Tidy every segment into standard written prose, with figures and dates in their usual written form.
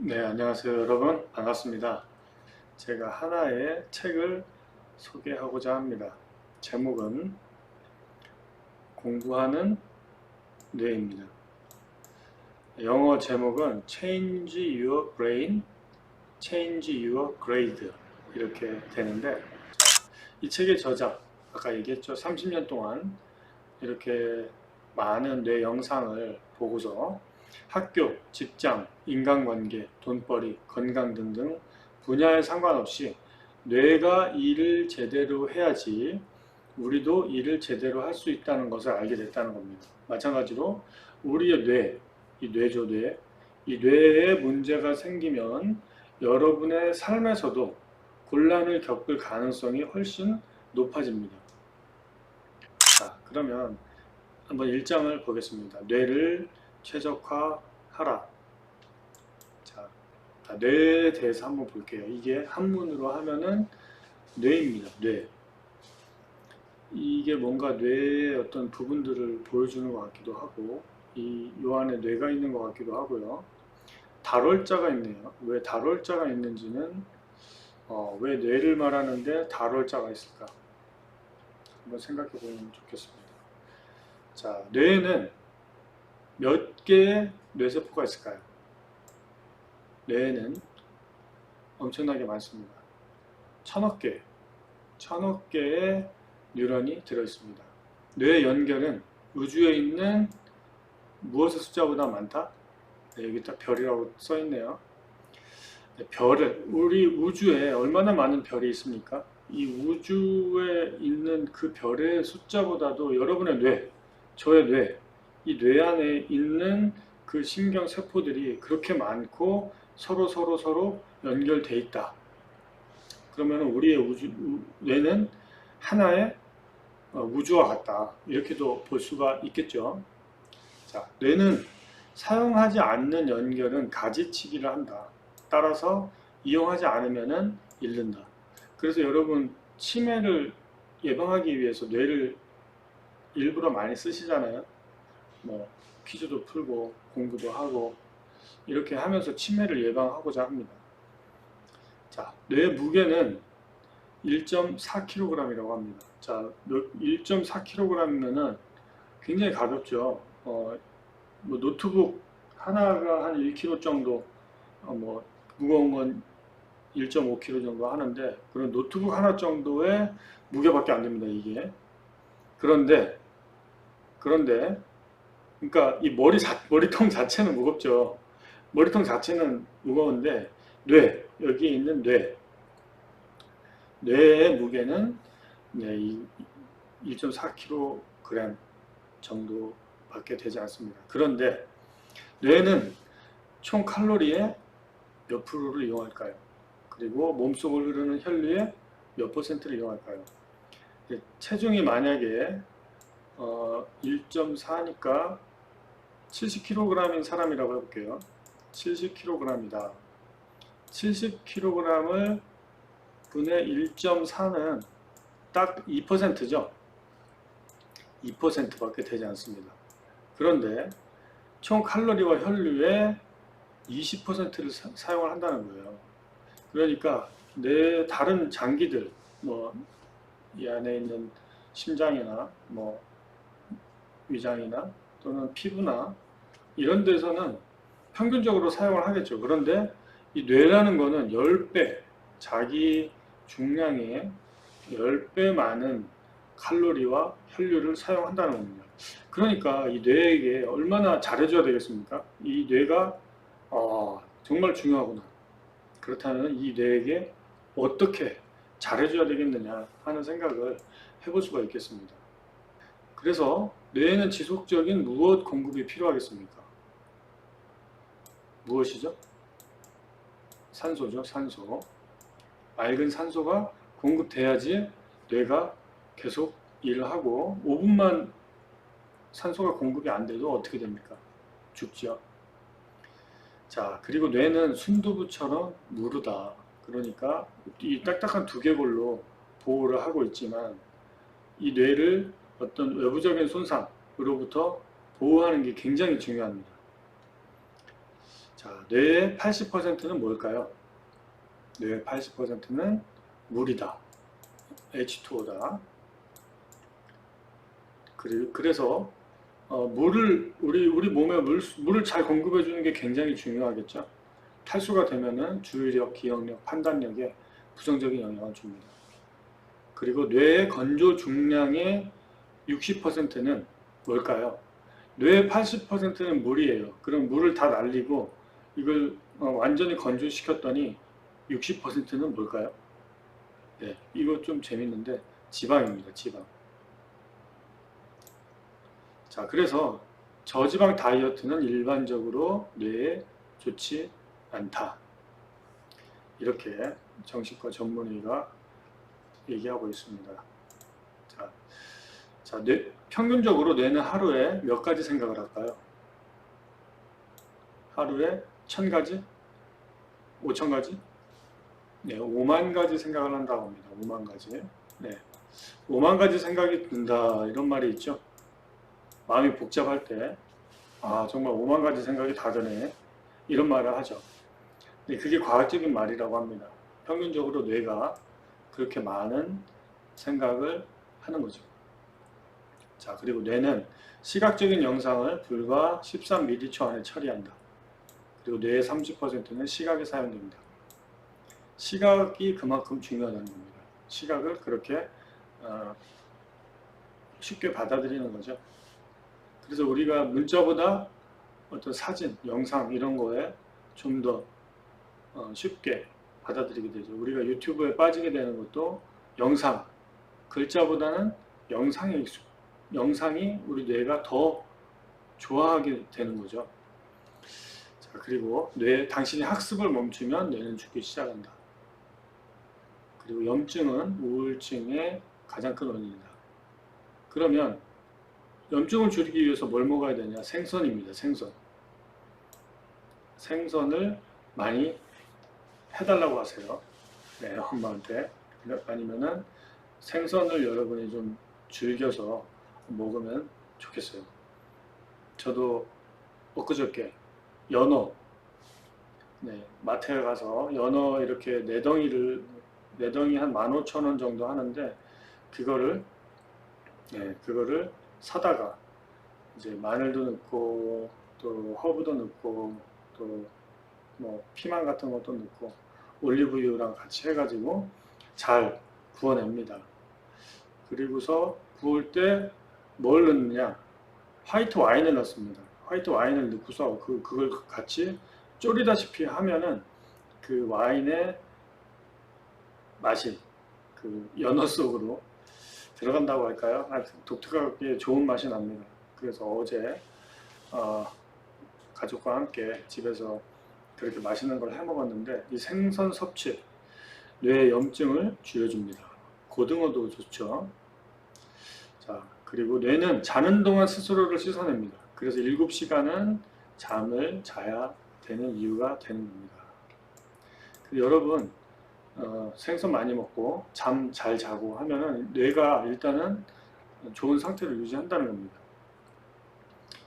네, 안녕하세요 여러분. 반갑습니다. 제가 하나의 책을 소개하고자 합니다. 제목은 공부하는 뇌입니다. 영어 제목은 Change Your Brain, Change Your Grade 이렇게 되는데, 이 책의 저자, 아까 얘기했죠. 30년 동안 이렇게 많은 뇌 영상을 보고서 학교, 직장, 인간관계, 돈벌이, 건강 등등 분야에 상관없이 뇌가 일을 제대로 해야지 우리도 일을 제대로 할 수 있다는 것을 알게 됐다는 겁니다. 마찬가지로 우리의 뇌, 이 뇌죠, 뇌. 이 뇌에 문제가 생기면 여러분의 삶에서도 곤란을 겪을 가능성이 훨씬 높아집니다. 자, 그러면 한번 1장을 보겠습니다. 뇌를 최적화하라. 자, 뇌에 대해서 한번 볼게요. 이게 한문으로 하면은 뇌입니다. 뇌. 이게 뭔가 뇌의 어떤 부분들을 보여주는 것 같기도 하고, 요 안에 뇌가 있는 것 같기도 하고요. 달월자가 있네요. 왜 달월자가 있는지는, 왜 뇌를 말하는데 달월자가 있을까? 한번 생각해 보면 좋겠습니다. 자, 뇌에는 몇 개의 뇌세포가 있을까요? 뇌에는 엄청나게 많습니다. 1000억 개의 뉴런이 들어있습니다. 뇌 연결은 우주에 있는 무엇의 숫자보다 많다? 네, 여기 딱 별이라고 써있네요. 네, 우리 우주에 얼마나 많은 별이 있습니까? 이 우주에 있는 그 별의 숫자보다도 여러분의 뇌, 저의 뇌, 이 뇌 안에 있는 그 신경 세포들이 그렇게 많고 서로 연결돼 있다. 그러면 우리의 뇌는 하나의 우주와 같다. 이렇게도 볼 수가 있겠죠. 자, 뇌는 사용하지 않는 연결은 가지치기를 한다. 따라서 이용하지 않으면 잃는다. 그래서 여러분 치매를 예방하기 위해서 뇌를 일부러 많이 쓰시잖아요. 뭐 퀴즈도 풀고 공부도 하고 이렇게 하면서 치매를 예방하고자 합니다. 자, 뇌 무게는 1.4kg이라고 합니다. 자, 1.4kg이면은 굉장히 가볍죠. 뭐 노트북 하나가 한 1kg 정도, 뭐 무거운 건 1.5kg 정도 하는데, 그런 노트북 하나 정도의 무게밖에 안 됩니다, 이게. 그런데, 그러니까 이 머리통 자체는 무겁죠. 머리통 자체는 무거운데, 여기에 있는 뇌의 무게는 1.4kg 정도밖에 되지 않습니다. 그런데 뇌는 총 칼로리의 몇 프로를 이용할까요? 그리고 몸속을 흐르는 혈류의 몇 퍼센트를 이용할까요? 체중이 만약에 1.4니까 70kg인 사람이라고 해볼게요. 70kg이다. 70kg을 분의 1.4는 딱 2%죠. 2%밖에 되지 않습니다. 그런데 총 칼로리와 혈류의 20%를 사용을 한다는 거예요. 그러니까 내 다른 장기들, 뭐 이 안에 있는 심장이나 뭐 위장이나 또는 피부나 이런 데서는 평균적으로 사용을 하겠죠. 그런데 이 뇌라는 거는 10배, 자기 중량의 10배 많은 칼로리와 혈류를 사용한다는 겁니다. 그러니까 이 뇌에게 얼마나 잘해줘야 되겠습니까? 이 뇌가 정말 중요하구나. 그렇다면 이 뇌에게 어떻게 잘해줘야 되겠느냐 하는 생각을 해볼 수가 있겠습니다. 그래서 뇌에는 지속적인 무엇 공급이 필요하겠습니까? 무엇이죠? 산소죠, 산소. 맑은 산소가 공급돼야지 뇌가 계속 일을 하고, 5분만 산소가 공급이 안 돼도 어떻게 됩니까? 죽죠. 자, 그리고 뇌는 순두부처럼 무르다. 그러니까 이 딱딱한 두개골로 보호를 하고 있지만, 이 뇌를 어떤 외부적인 손상으로부터 보호하는 게 굉장히 중요합니다. 자, 뇌의 80%는 뭘까요? 뇌의 80%는 물이다. H2O다. 그래서 물을 우리 몸에 물을 잘 공급해 주는 게 굉장히 중요하겠죠. 탈수가 되면은 주의력, 기억력, 판단력에 부정적인 영향을 줍니다. 그리고 뇌의 건조 중량의 60%는 뭘까요? 뇌의 80%는 물이에요. 그럼 물을 다 날리고 이걸 완전히 건조시켰더니 60%는 뭘까요? 네, 이거 좀 재밌는데 지방입니다. 지방. 자, 그래서 저지방 다이어트는 일반적으로 뇌에 좋지 않다. 이렇게 정신과 전문의가 얘기하고 있습니다. 자, 평균적으로 뇌는 하루에 몇 가지 생각을 할까요? 하루에 1000가지? 5000가지? 네, 5만 가지 생각을 한다고 합니다. 5만 가지. 네, 5만 가지 생각이 든다. 이런 말이 있죠. 마음이 복잡할 때, 아, 정말 5만 가지 생각이 다 드네. 이런 말을 하죠. 근데 그게 과학적인 말이라고 합니다. 평균적으로 뇌가 그렇게 많은 생각을 하는 거죠. 자, 그리고 뇌는 시각적인 영상을 불과 13m초 안에 처리한다. 그리고 뇌의 30%는 시각에 사용됩니다. 시각이 그만큼 중요하다는 겁니다. 시각을 그렇게 쉽게 받아들이는 거죠. 그래서 우리가 문자보다 어떤 사진, 영상 이런 거에 좀 더 쉽게 받아들이게 되죠. 우리가 유튜브에 빠지게 되는 것도 영상, 글자보다는 영상이 우리 뇌가 더 좋아하게 되는 거죠. 자, 그리고 당신이 학습을 멈추면 뇌는 죽기 시작한다. 그리고 염증은 우울증의 가장 큰 원인이다. 그러면 염증을 줄이기 위해서 뭘 먹어야 되냐? 생선입니다. 생선을 많이 해달라고 하세요. 네, 엄마한테. 아니면은 생선을 여러분이 좀 즐겨서 먹으면 좋겠어요. 저도 엊그저께 연어, 네, 마트에 가서 연어 이렇게 내덩이 한 15,000원 정도 하는데 그거를 사다가 이제 마늘도 넣고 또 허브도 넣고 또 뭐 피망 같은 것도 넣고 올리브유랑 같이 해가지고 잘 구워냅니다. 그리고서 구울 때 뭘 넣느냐? 화이트 와인을 넣습니다. 화이트 와인을 넣고서 그걸 같이 졸이다시피 하면은 그 와인의 맛이 그 연어 속으로 들어간다고 할까요? 아주 독특하게 좋은 맛이 납니다. 그래서 어제 가족과 함께 집에서 그렇게 맛있는 걸 해 먹었는데 이 생선 섭취 뇌의 염증을 줄여줍니다. 고등어도 좋죠. 자, 그리고 뇌는 자는 동안 스스로를 씻어냅니다. 그래서 7시간은 잠을 자야 되는 이유가 되는 겁니다. 여러분 생선 많이 먹고 잠 잘 자고 하면은 뇌가 일단은 좋은 상태를 유지한다는 겁니다.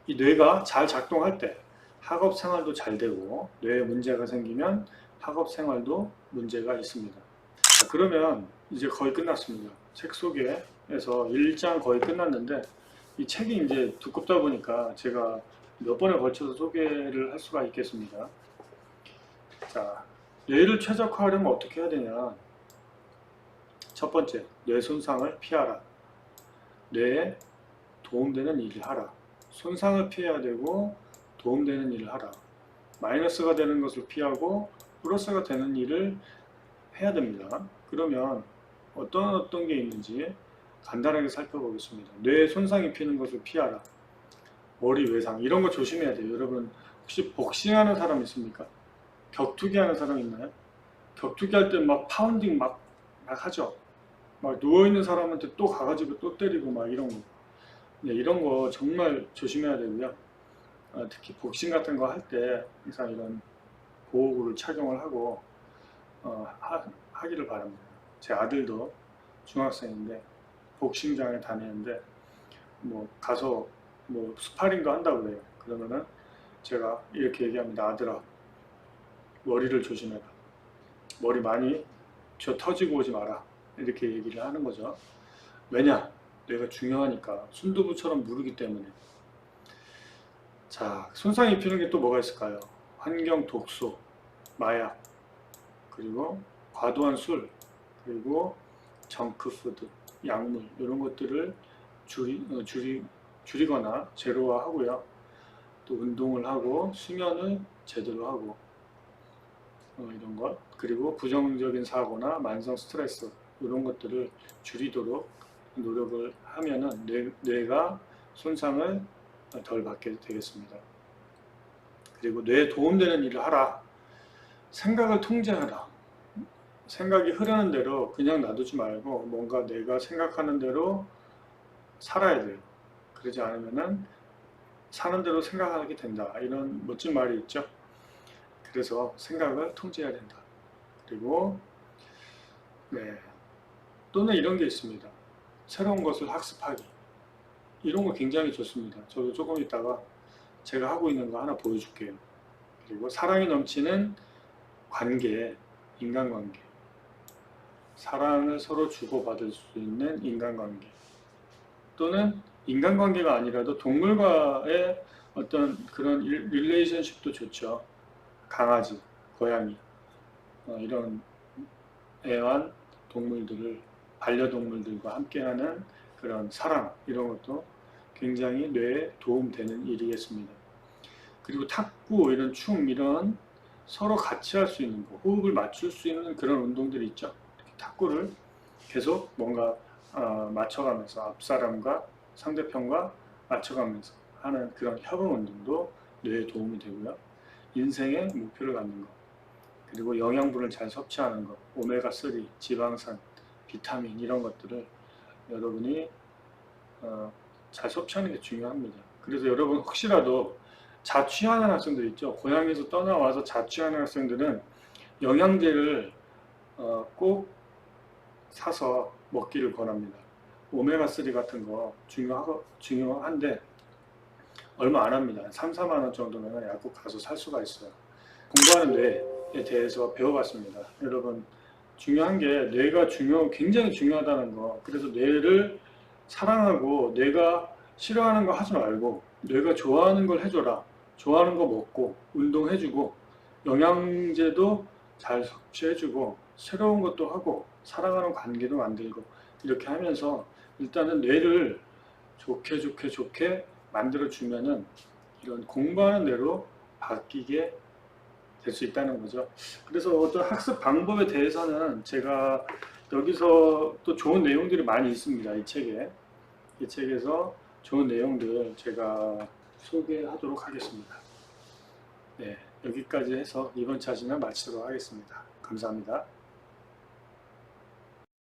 이 뇌가 잘 작동할 때 학업 생활도 잘 되고 뇌에 문제가 생기면 학업 생활도 문제가 있습니다. 자, 그러면 이제 거의 끝났습니다. 책 소개에서 1장 거의 끝났는데 이 책이 이제 두껍다 보니까 제가 몇 번에 걸쳐서 소개를 할 수가 있겠습니다. 자, 뇌를 최적화하려면 어떻게 해야 되냐? 첫 번째, 뇌 손상을 피하라. 뇌에 도움되는 일을 하라. 손상을 피해야 되고 도움되는 일을 하라. 마이너스가 되는 것을 피하고 플러스가 되는 일을 해야 됩니다. 그러면 어떤 게 있는지 간단하게 살펴보겠습니다. 뇌 손상 입히는 것을 피하라. 머리 외상 이런 거 조심해야 돼요. 여러분 혹시 복싱하는 사람 있습니까? 격투기 하는 사람 있나요? 격투기 할 때 막 파운딩 막 하죠. 막 누워있는 사람한테 또 가가지고 또 때리고 막 이런 거. 네, 이런 거 정말 조심해야 되고요. 특히 복싱 같은 거 할 때 항상 이런 보호구를 착용을 하고 하기를 바랍니다. 제 아들도 중학생인데 복싱장에 다니는데 뭐 가서 뭐 스파링도 한다고 그래요. 그러면은 제가 이렇게 얘기합니다. 아들아, 머리를 조심해라. 머리 많이 쥐어 터지고 오지 마라. 이렇게 얘기를 하는 거죠. 왜냐? 뇌가 중요하니까. 순두부처럼 무르기 때문에. 자, 손상 입히는 게 또 뭐가 있을까요? 환경 독소, 마약, 그리고 과도한 술, 그리고 정크푸드, 약물 이런 것들을 줄이거나 제로화하고요. 또 운동을 하고 수면을 제대로 하고 이런 것, 그리고 부정적인 사고나 만성 스트레스 이런 것들을 줄이도록 노력을 하면은 뇌가 손상을 덜 받게 되겠습니다. 그리고 뇌에 도움되는 일을 하라. 생각을 통제하라. 생각이 흐르는 대로 그냥 놔두지 말고 뭔가 내가 생각하는 대로 살아야 돼요. 그러지 않으면은 사는 대로 생각하게 된다. 이런 멋진 말이 있죠. 그래서 생각을 통제해야 된다. 그리고 또는 이런 게 있습니다. 새로운 것을 학습하기. 이런 거 굉장히 좋습니다. 저도 조금 있다가 제가 하고 있는 거 하나 보여줄게요. 그리고 사랑이 넘치는 관계, 인간관계. 사랑을 서로 주고받을 수 있는 인간관계. 또는 인간관계가 아니라도 동물과의 어떤 그런 릴레이션십도 좋죠. 강아지, 고양이 이런 애완 동물들을 반려동물들과 함께하는 그런 사랑 이런 것도 굉장히 뇌에 도움되는 일이겠습니다. 그리고 탁구 이런 춤 이런 서로 같이 할 수 있는 거, 호흡을 맞출 수 있는 그런 운동들이 있죠. 탁구를 계속 뭔가 맞춰가면서 앞사람과 상대편과 맞춰가면서 하는 그런 협응 운동도 뇌에 도움이 되고요. 인생의 목표를 갖는 것, 그리고 영양분을 잘 섭취하는 것, 오메가3, 지방산, 비타민 이런 것들을 여러분이 잘 섭취하는 게 중요합니다. 그래서 여러분 혹시라도 자취하는 학생들 있죠. 고향에서 떠나와서 자취하는 학생들은 영양제를 꼭 사서 먹기를 권합니다. 오메가3 같은 거 중요한데 얼마 안 합니다. 3, 4만 원 정도면 약국 가서 살 수가 있어요. 공부하는 뇌에 대해서 배워봤습니다. 여러분 중요한 게 뇌가 굉장히 중요하다는 거. 그래서 뇌를 사랑하고 뇌가 싫어하는 거 하지 말고 뇌가 좋아하는 걸 해줘라. 좋아하는 거 먹고 운동해주고 영양제도 잘 섭취해주고 새로운 것도 하고 사랑하는 관계도 만들고 이렇게 하면서 일단은 뇌를 좋게 만들어주면은 이런 공부하는 뇌로 바뀌게 될 수 있다는 거죠. 그래서 어떤 학습 방법에 대해서는 제가 여기서 또 좋은 내용들이 많이 있습니다. 이 책에. 이 책에서 좋은 내용들 제가 소개하도록 하겠습니다. 네, 여기까지 해서 이번 차지는 마치도록 하겠습니다. 감사합니다.